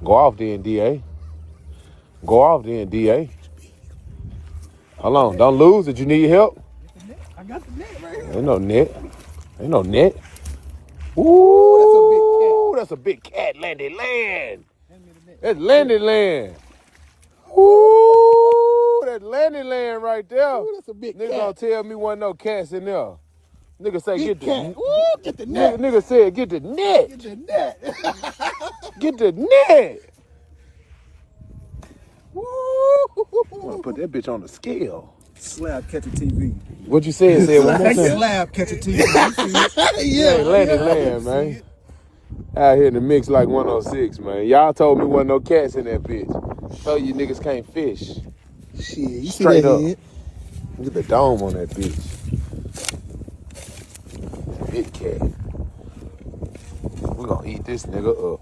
Go off then, DA. Go off then, DA. Hold on. Don't lose it. You need help? I got the net right here. Ain't no net. Ain't no net. Ooh, that's a big cat. Landed land. That's landed land. Ooh, that's landed land right there. Ooh, that's a big Nigga cat. gonna tell me wasn't no cats in there. Nigga say Big get cat. the Ooh, get the net. Nigga said get the net. Get the net. Get the net. Woo. I'm gonna put that bitch on the scale. Slab catch a TV. What you said? Say it one more time. Slab catch a TV. Yeah, landed land, man. Out here in the mix like 106, man. Y'all told me wasn't no cats in that bitch. Told you niggas can't fish. Shit, you Straight see that up. head? Look at the dome on that bitch. Big cat. We gonna eat this nigga up.